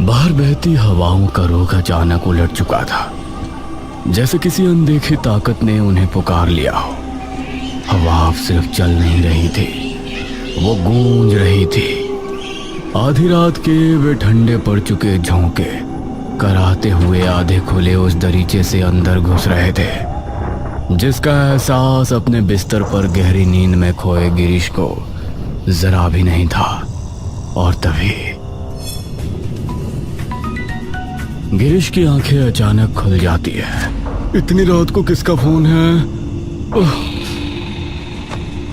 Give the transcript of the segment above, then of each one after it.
बाहर बहती हवाओं का रुख अचानक उलट चुका था, जैसे किसी अनदेखी ताकत ने उन्हें पुकार लिया हो। हवा अब सिर्फ चल नहीं रही थी, वो गूंज रही थी। आधी रात के वे ठंडे पड़ चुके झोंके कराते हुए आधे खुले उस दरीचे से अंदर घुस रहे थे, जिसका एहसास अपने बिस्तर पर गहरी नींद में खोए गिरीश को जरा भी नहीं था। और तभी गिरीश की आंखें अचानक खुल जाती है। इतनी रात को किसका फोन है?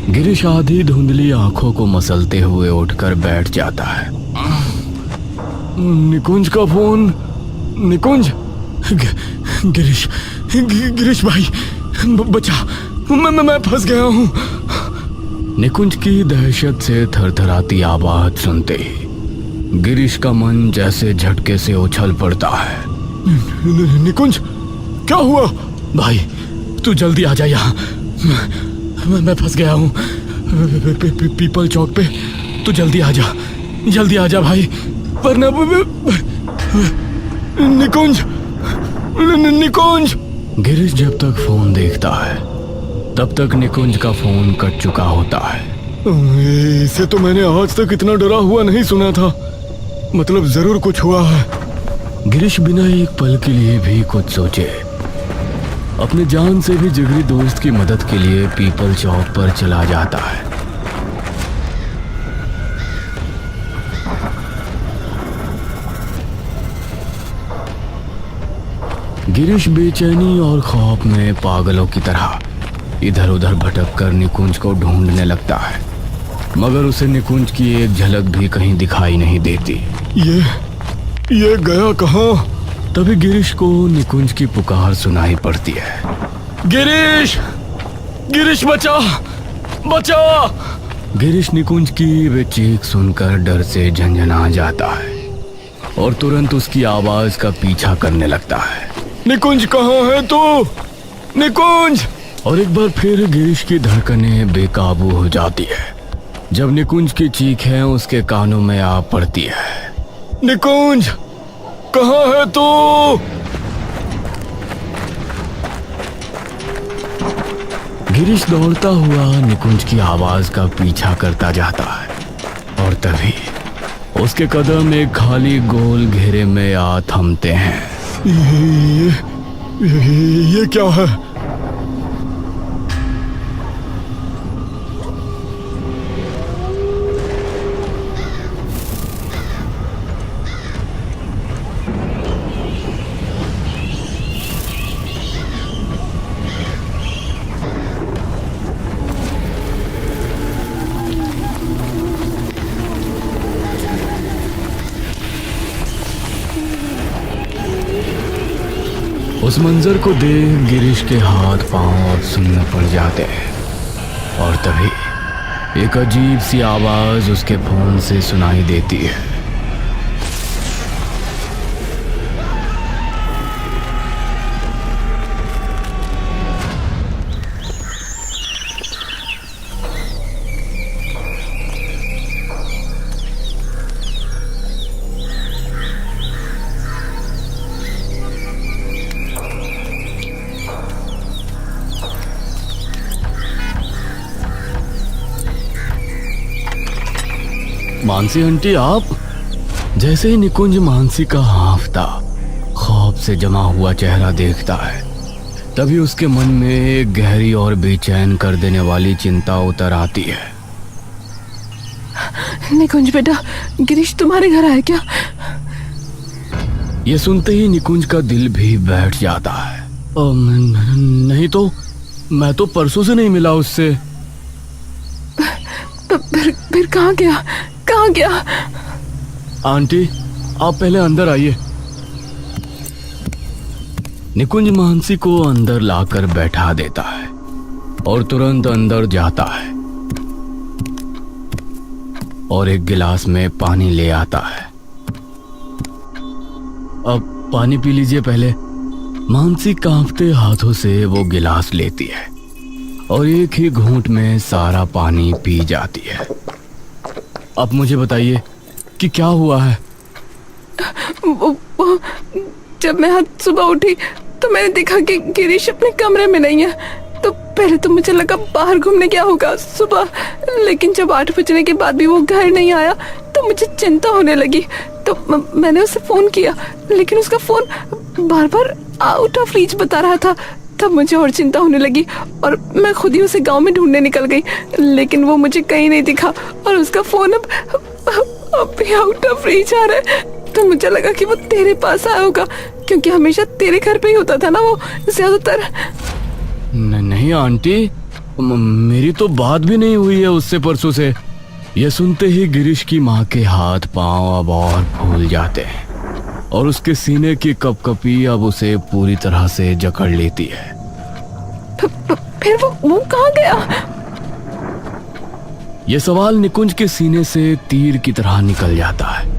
गिरीश आधी धुंधली आंखों को मसलते हुए उठकर बैठ जाता है। निकुंज का फोन। निकुंज। गिरीश, गिरीश भाई बचा, मैं फंस गया हूँ। निकुंज की दहशत से थरथराती आवाज सुनते ही गिरीश का मन जैसे झटके से उछल पड़ता है। निकुंज, क्या हुआ? भाई तू जल्दी आ जा यहाँ, मैं फंस गया हूँ पीपल चौक पे। तू जल्दी आ जा भाई, वरना। निकुंज, निकुंज। गिरीश जब तक फोन देखता है तब तक निकुंज का फोन कट चुका होता है। इसे तो मैंने आज तक इतना डरा हुआ नहीं सुना था, मतलब जरूर कुछ हुआ है। गिरीश बिना एक पल के लिए भी कुछ सोचे अपने जान से भी जिगरी दोस्त की मदद के लिए पीपल चौक पर चला जाता है। गिरीश बेचैनी और खौफ में पागलों की तरह इधर उधर भटक कर निकुंज को ढूंढने लगता है, मगर उसे निकुंज की एक झलक भी कहीं दिखाई नहीं देती। ये गया कहाँ? तभी गिरीश को निकुंज की पुकार सुनाई पड़ती है। गिरीश, गिरीश बचा, बचा। गिरीश निकुंज की वे चीख सुनकर डर से झंझना जाता है और तुरंत उसकी आवाज का पीछा करने लगता है। निकुंज कहाँ है तू? निकुंज। और एक बार फिर गिरीश की धड़कनें बेकाबू हो जाती है जब निकुंज की चीखें उसके कानों में आ पड़ती है। निकुंज, कहाँ है तू? गिरीश दौड़ता हुआ निकुंज की आवाज का पीछा करता जाता है और तभी उसके कदम एक खाली गोल घेरे में आ थमते हैं। ये क्या है? उस मंजर को देख गिरीश के हाथ पांव और सुन्न पड़ जाते हैं और तभी एक अजीब सी आवाज उसके फोन से सुनाई देती है। मानसी आंटी आप? जैसे ही निकुंज मानसी का हांफता खौफ से जमा हुआ चेहरा देखता है तभी उसके मन में एक गहरी और बेचैन कर देने वाली चिंता उतर आती है। निकुंज बेटा, गिरीश तुम्हारे घर आया क्या? ये सुनते ही निकुंज का दिल भी बैठ जाता है। नहीं तो मैं तो परसों से नहीं मिला उससे। फिर कहाँ गया? कहाँ गया? आंटी आप पहले अंदर आइए। निकुंज मानसी को अंदर लाकर बैठा देता है और तुरंत अंदर जाता है और एक गिलास में पानी ले आता है। अब पानी पी लीजिए पहले। मानसी कांपते हाथों से वो गिलास लेती है और एक ही घूंट में सारा पानी पी जाती है। अब मुझे बताइए कि क्या हुआ है? वो जब मैं आज सुबह उठी तो मैंने देखा कि गिरीश अपने कमरे में नहीं है। तो पहले तो मुझे लगा बाहर घूमने गया होगा सुबह, लेकिन जब 8 बजने के बाद भी वो घर नहीं आया तो मुझे चिंता होने लगी। तो मैंने उसे फोन किया, लेकिन उसका phone bar bar out of reach बता रहा था। तब मुझे और चिंता होने लगी और मैं खुद ही उसे गांव में ढूंढने निकल गई, लेकिन वो मुझे कहीं नहीं दिखा और उसका फोन अब भी आउट ऑफ रीच आ रहा है। तो मुझे लगा कि वो तेरे पास आया होगा, क्योंकि हमेशा तेरे घर पे ही होता था ना वो ज्यादातर। नहीं आंटी, मेरी तो बात भी नहीं हुई है उससे परसों से। यह सुनते ही गिरीश की माँ के हाथ पांव अब और फूल जाते हैं और उसके सीने की कपकपी अब उसे पूरी तरह से जकड़ लेती है। फिर वो कहाँ गया? यह सवाल निकुंज के सीने से तीर की तरह निकल जाता है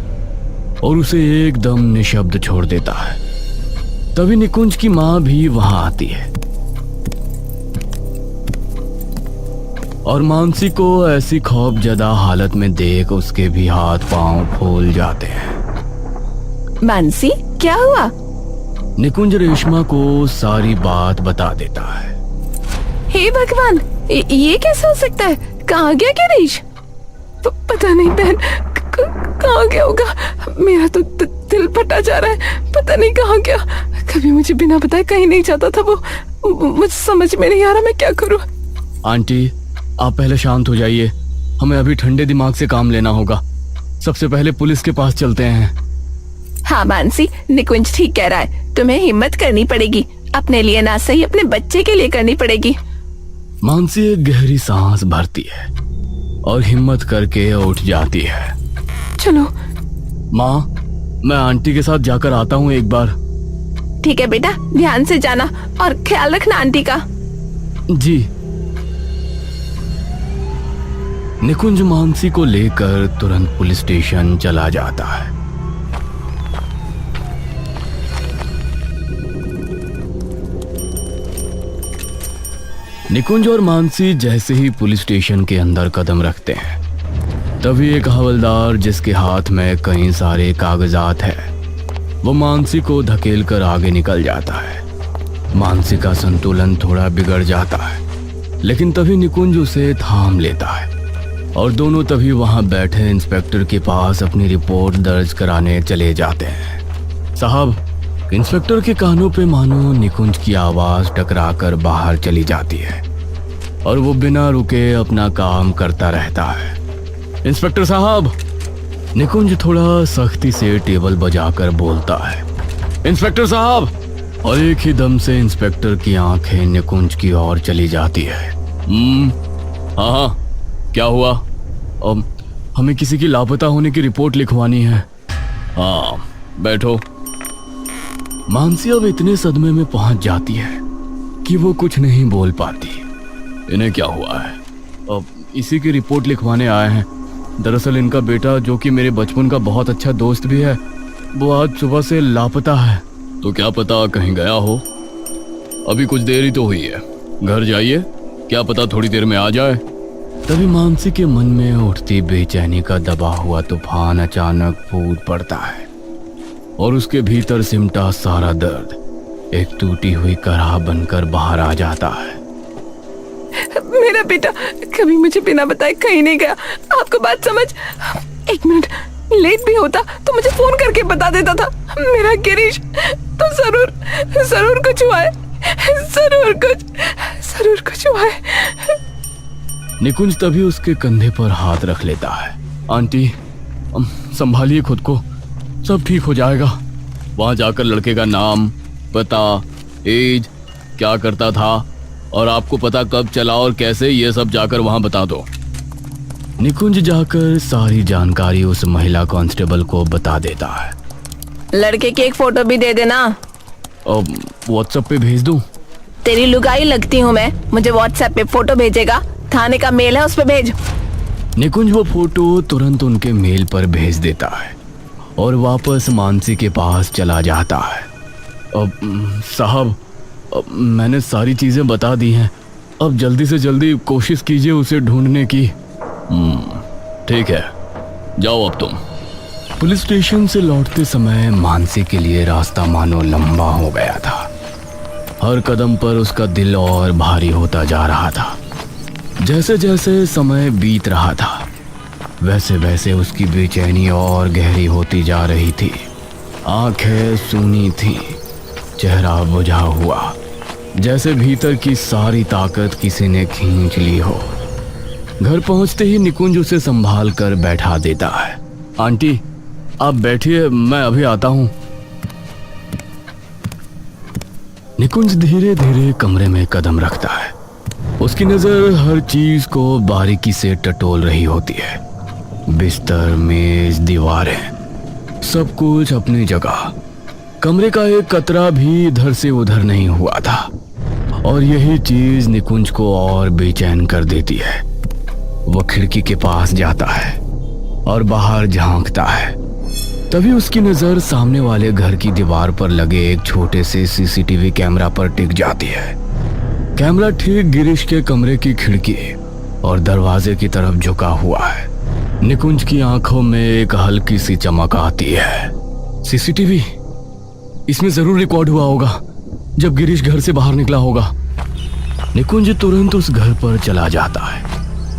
और उसे एकदम निशब्द छोड़ देता है। तभी निकुंज की माँ भी वहां आती है और मानसी को ऐसी खौफजदा हालत में देख उसके भी हाथ पांव फूल जाते हैं। मानसी, क्या हुआ? निकुंज रेशमा को सारी बात बता देता है। हे भगवान, ये कैसे हो सकता है? कहाँ गया गिरीश? पता नहीं बहन, कहाँ गया होगा? मेरा तो दिल फटा जा रहा है। पता नहीं कहाँ गया। कभी मुझे बिना बताए कहीं नहीं जाता था वो। मुझे समझ में नहीं आ रहा मैं क्या करूँ। आंटी, आप पहले शांत हो जाइए। हमें अभी ठंडे दिमाग से काम लेना होगा। सबसे पहले पुलिस के पास चलते हैं। हाँ मानसी, निकुंज ठीक कह रहा है। तुम्हें हिम्मत करनी पड़ेगी। अपने लिए ना सही, अपने बच्चे के लिए करनी पड़ेगी। मानसी एक गहरी सांस भरती है और हिम्मत करके उठ जाती है। चलो। माँ, मैं आंटी के साथ जाकर आता हूँ एक बार। ठीक है बेटा, ध्यान से जाना और ख्याल रखना आंटी का। जी। निकुंज मानसी को लेकर तुरंत पुलिस स्टेशन चला जाता है। निकुंज और मानसी जैसे ही पुलिस स्टेशन के अंदर कदम रखते हैं, तभी एक हवलदार जिसके हाथ में कई सारे कागजात हैं, वो मानसी को धकेल कर आगे निकल जाता है। मानसी का संतुलन थोड़ा बिगड़ जाता है, लेकिन तभी निकुंज उसे थाम लेता है और दोनों तभी वहां बैठे इंस्पेक्टर के पास अपनी रिपोर्ट दर्ज कराने चले जाते हैं। साहब, इंस्पेक्टर के कानों पे मानो निकुंज की आवाज टकराकर बाहर चली जाती है और वो बिना रुके अपना काम करता रहता है। इंस्पेक्टर साहब, निकुंज थोड़ा सख्ती से टेबल बजाकर बोलता है। इंस्पेक्टर साहब। और एक ही दम से इंस्पेक्टर की आंखें निकुंज की ओर चली जाती है। हाँ, क्या हुआ? हमें किसी की लापता होने की रिपोर्ट लिखवानी है। हाँ, बैठो। मानसी अब इतने सदमे में पहुंच जाती है कि वो कुछ नहीं बोल पाती। इन्हें क्या हुआ है? अब इसी की रिपोर्ट लिखवाने आए हैं। दरअसल इनका बेटा, जो कि मेरे बचपन का बहुत अच्छा दोस्त भी है, वो आज सुबह से लापता है। तो क्या पता कहीं गया हो। अभी कुछ देर ही तो हुई है, घर जाइए, क्या पता थोड़ी देर में आ जाए। तभी मानसी के मन में उठती बेचैनी का दबा हुआ तूफान अचानक फूट पड़ता है और उसके भीतर सिमटा सारा दर्द एक टूटी हुई कड़ाह बनकर बाहर आ जाता है। मेरा बेटा कभी मुझे बिना बताए कहीं नहीं गया। आपको बात समझ? 1 मिनट लेट भी होता तो मुझे फोन करके बता देता था। मेरा गिरीश तो जरूर कुछ हुआ है। जरूर कुछ हुआ है। निकुंज तभी उसके कंधे पर हाथ रख लेता है। आंटी, संभालिए खुद को, सब ठीक हो जाएगा। वहां जाकर लड़के का नाम, पता, एज, क्या करता था और आपको पता कब चला और कैसे, ये सब जाकर वहां बता दो। निकुंज जाकर सारी जानकारी उस महिला कांस्टेबल को बता देता है। लड़के की एक फोटो भी दे देना। अब व्हाट्सएप पे भेज दूं? तेरी लुगाई लगती हूँ मैं, मुझे व्हाट्सएप पे फोटो भेजेगा? थाने का मेल है, उस पे भेज। निकुंज वो फोटो तुरंत उनके मेल पर भेज देता है और वापस मानसी के पास चला जाता है। अब साहब, मैंने सारी चीजें बता दी हैं, अब जल्दी से जल्दी कोशिश कीजिए उसे ढूंढने की। ठीक है, जाओ अब तुम। पुलिस स्टेशन से लौटते समय मानसी के लिए रास्ता मानो लंबा हो गया था। हर कदम पर उसका दिल और भारी होता जा रहा था। जैसे जैसे समय बीत रहा था वैसे वैसे उसकी बेचैनी और गहरी होती जा रही थी। आंखें सूनी थी, चेहरा बुझा हुआ, जैसे भीतर की सारी ताकत किसी ने खींच ली हो। घर पहुंचते ही निकुंज उसे संभाल कर बैठा देता है। आंटी आप बैठिए, मैं अभी आता हूं। निकुंज धीरे धीरे कमरे में कदम रखता है। उसकी नजर हर चीज को बारीकी से टटोल रही होती है। बिस्तर, मेज, दीवारें, सब कुछ अपनी जगह। कमरे का एक कतरा भी इधर से उधर नहीं हुआ था और यही चीज निकुंज को और बेचैन कर देती है। वो खिड़की के पास जाता है और बाहर झांकता है। तभी उसकी नजर सामने वाले घर की दीवार पर लगे एक छोटे से सीसीटीवी कैमरा पर टिक जाती है। कैमरा ठीक गिरीश के कमरे की खिड़की और दरवाजे की तरफ झुका हुआ है। निकुंज की आंखों में एक हल्की सी चमक आती है। सीसीटीवी, इसमें जरूर रिकॉर्ड हुआ होगा जब गिरीश घर से बाहर निकला होगा। निकुंज तुरंत उस घर पर चला जाता है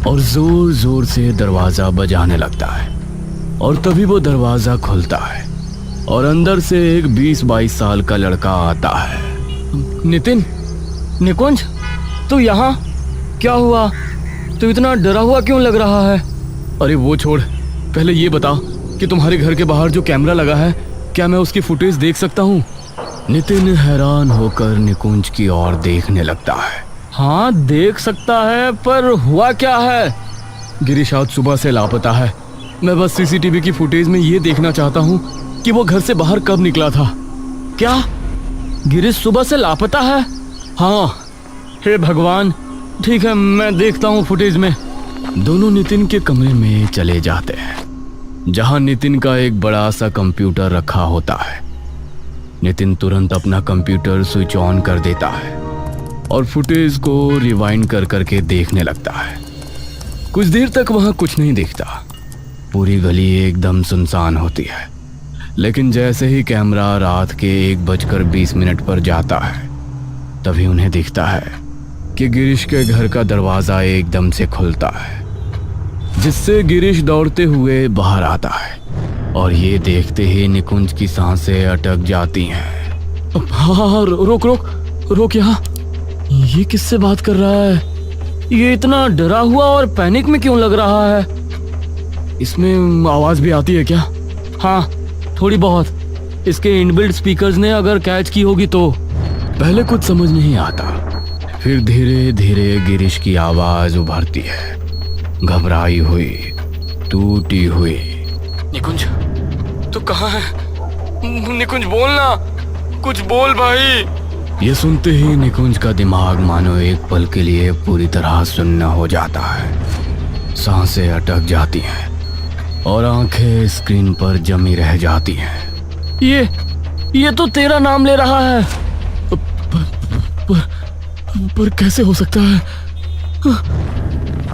और जोर जोर से दरवाजा बजाने लगता है और तभी वो दरवाजा खुलता है और अंदर से एक 20-22 साल का लड़का आता है। नितिन, निकुंज, तू यहाँ? क्या हुआ? तू इतना डरा हुआ क्यों लग रहा है? अरे वो छोड़, पहले ये बता कि तुम्हारे घर के बाहर जो कैमरा लगा है, क्या मैं उसकी फुटेज देख सकता हूँ? नितिन हैरान होकर निकुंज की ओर देखने लगता है। हाँ देख सकता है, पर हुआ क्या है? गिरीश आज सुबह से लापता है। मैं बस सीसीटीवी की फुटेज में ये देखना चाहता हूँ कि वो घर से बाहर कब निकला था। क्या गिरीश सुबह से लापता है? हाँ। हे भगवान, ठीक है, मैं देखता हूँ फुटेज में। दोनों नितिन के कमरे में चले जाते हैं जहां नितिन का एक बड़ा सा कंप्यूटर रखा होता है। नितिन तुरंत अपना कंप्यूटर स्विच ऑन कर देता है और फुटेज को रिवाइंड कर करके देखने लगता है। कुछ देर तक वहां कुछ नहीं दिखता। पूरी गली एकदम सुनसान होती है। लेकिन जैसे ही कैमरा रात के 1:20 पर जाता है तभी उन्हें दिखता है कि गिरीश के घर का दरवाजा एकदम से खुलता है, जिससे गिरीश दौड़ते हुए बाहर आता है और ये देखते ही निकुंज की सांसें अटक जाती हैं। हाँ, रोक रोक रोक, यहाँ ये किससे बात कर रहा है? ये इतना डरा हुआ और पैनिक में क्यों लग रहा है? इसमें आवाज भी आती है क्या? हाँ, थोड़ी बहुत। इसके इनबिल्ट स्पीकर्स ने अगर कैच की होगी तो। पहले कुछ समझ नहीं आता, फिर धीरे धीरे गिरीश की आवाज उभरती है, घबराई हुई, टूटी हुई। निकुंज, तू कहाँ है? निकुंज बोलना, कुछ बोल भाई। ये सुनते ही निकुंज का दिमाग मानो एक पल के लिए पूरी तरह सुन्न हो जाता है। सांसें अटक जाती हैं और आंखें स्क्रीन पर जमी रह जाती हैं। ये तो तेरा नाम ले रहा है। पर कैसे हो सकता है?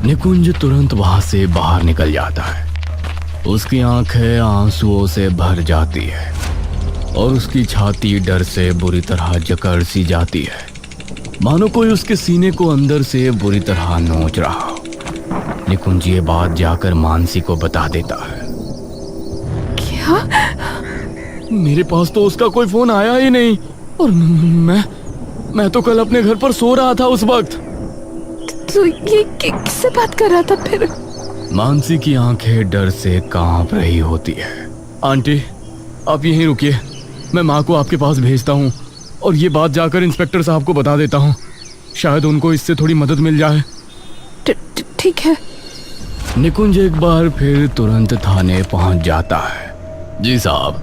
निकुंज तुरंत वहां से बाहर निकल जाता है। उसकी आंखें आंसुओं से भर जाती है और उसकी छाती डर से बुरी तरह जकड़ सी जाती है, मानो कोई उसके सीने को अंदर से बुरी तरह नोच रहा हो। निकुंज ये बात जाकर मानसी को बता देता है। क्या? मेरे पास तो उसका कोई फोन आया ही नहीं और मैं तो कल अपने घर पर सो रहा था उस वक्त। तो ये किससे बात कर रहा था फिर? मानसी की आंखें डर से कांप रही होती है। आंटी, आप यहीं रुकिए, मैं माँ को आपके पास भेजता हूँ और ये बात जाकर इंस्पेक्टर साहब को बता देता हूँ। शायद उनको इससे थोड़ी मदद मिल जाए। ठीक है। निकुंज एक बार फिर तुरंत थाने पहुँच जाता है। जी साहब।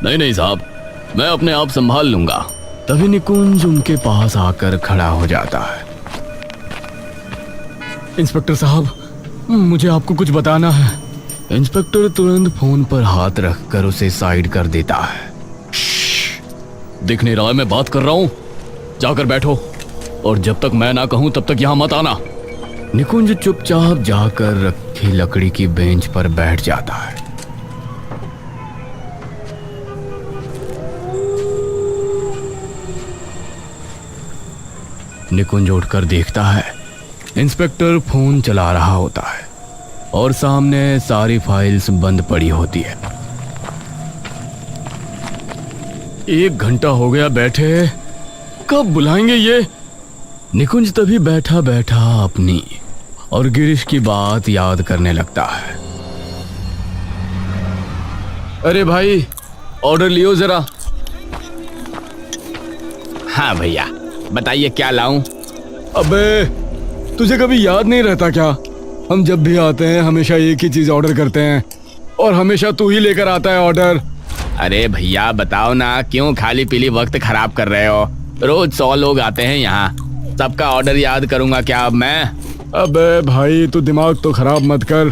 नहीं साहब, मैं अपने आप संभाल लूंगा। तभी निकुंज उनके पास आकर खड़ा हो जाता है। इंस्पेक्टर साहब, मुझे आपको कुछ बताना है। इंस्पेक्टर तुरंत फोन पर हाथ रखकर उसे साइड कर देता है। दिख नहीं रहा है मैं बात कर रहा हूँ? जाकर बैठो और जब तक मैं ना कहूँ तब तक यहाँ मत आना। निकुंज चुपचाप जाकर रखी लकड़ी की बेंच पर बैठ जाता है। निकुंज उठकर देखता है इंस्पेक्टर फोन चला रहा होता है और सामने सारी फाइल्स बंद पड़ी होती है। 1 घंटा हो गया बैठे, कब बुलाएंगे ये? निकुंज तभी बैठा बैठा अपनी और गिरीश की बात याद करने लगता है। अरे भाई, ऑर्डर लियो जरा। हाँ भैया, बताइए क्या लाऊं? अबे, तुझे कभी याद नहीं रहता क्या? हम जब भी आते हैं हमेशा एक ही चीज ऑर्डर करते हैं और हमेशा तू ही लेकर आता है ऑर्डर। अरे भैया बताओ ना, क्यों खाली पीली वक्त खराब कर रहे हो? रोज 100 लोग आते हैं यहाँ, सबका ऑर्डर याद करूंगा क्या अब मैं? अबे भाई, तू दिमाग तो खराब मत कर।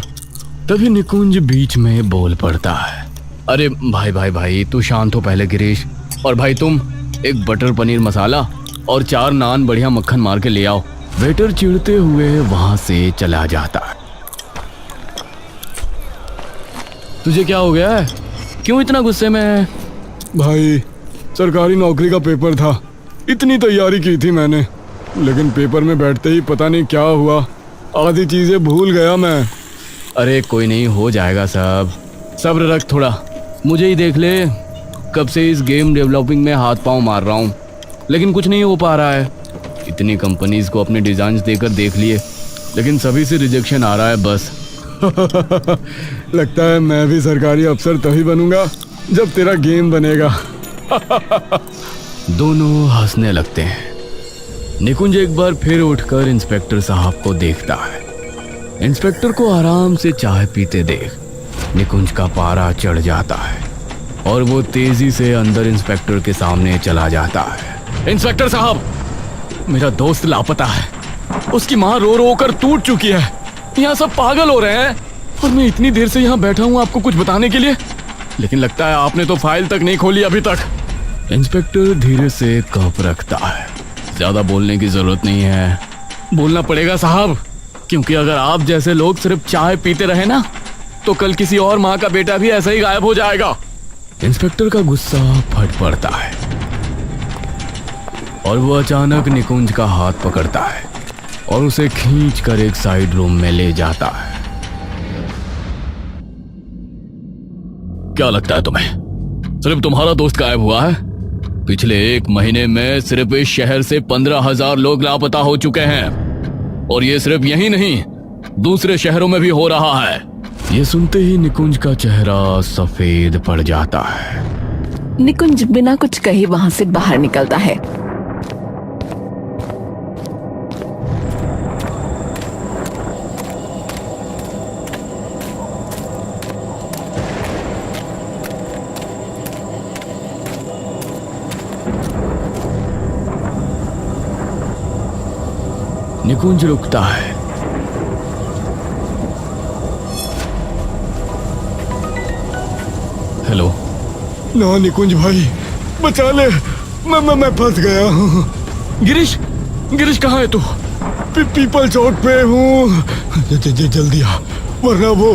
तभी निकुंज बीच में बोल पड़ता है। अरे भाई भाई भाई, तू शांत हो पहले गिरीश। और भाई तुम एक बटर पनीर मसाला और 4 नान बढ़िया मक्खन मार के ले आओ। वेटर चिढ़ते हुए वहां से चला जाता है। तुझे क्या हो गया है? क्यों इतना गुस्से में है? भाई, सरकारी नौकरी का पेपर था, इतनी तैयारी की थी मैंने, लेकिन पेपर में बैठते ही पता नहीं क्या हुआ, आधी चीजें भूल गया मैं। अरे कोई नहीं, हो जाएगा सब, सब्र रख थोड़ा। मुझे ही देख ले, कब से इस गेम डेवलपिंग में हाथ पांव मार रहा हूँ, लेकिन कुछ नहीं हो पा रहा है। इतनी कंपनीज को अपने डिजाइन देकर देख लिए, लेकिन सभी से रिजेक्शन आ रहा है बस। लगता है मैं भी सरकारी अफसर तभी बनूंगा जब तेरा गेम बनेगा। दोनों हंसने लगते हैं। निकुंज एक बार फिर उठकर इंस्पेक्टर साहब को देखता है। इंस्पेक्टर को आराम से चाय पीते देख निकुंज का पारा चढ़ जाता है और वो तेजी से अंदर इंस्पेक्टर के सामने चला जाता है। इंस्पेक्टर साहब, मेरा दोस्त लापता है, उसकी माँ रो रो कर टूट चुकी है, यहाँ सब पागल हो रहे हैं और मैं इतनी देर से यहाँ बैठा हूँ आपको कुछ बताने के लिए, लेकिन लगता है आपने तो फाइल तक नहीं खोली अभी तक। इंस्पेक्टर धीरे से कप रखता है। ज्यादा बोलने की जरूरत नहीं है। बोलना पड़ेगा साहब, क्योंकि अगर आप जैसे लोग सिर्फ चाय पीते रहे ना, तो कल किसी और माँ का बेटा भी ऐसा ही गायब हो जाएगा। इंस्पेक्टर का गुस्सा फट पड़ता है और वो अचानक निकुंज का हाथ पकड़ता है और उसे खींचकर एक साइड रूम में ले जाता है। क्या लगता है तुम्हें, सिर्फ तुम्हारा दोस्त गायब हुआ है? पिछले 1 महीने में सिर्फ इस शहर से 15,000 लोग लापता हो चुके हैं और ये सिर्फ यही नहीं, दूसरे शहरों में भी हो रहा है। ये सुनते ही निकुंज का चेहरा सफेद पड़ जाता है। निकुंज बिना कुछ कहे वहां से बाहर निकलता है। निकुंज रुकता है। हेलो। ना निकुंज भाई, बचा ले, मैं फंस गया हूँ। गिरीश, गिरीश कहाँ है तू? पीपल चौक पे हूँ, जल्दी आ, वरना वो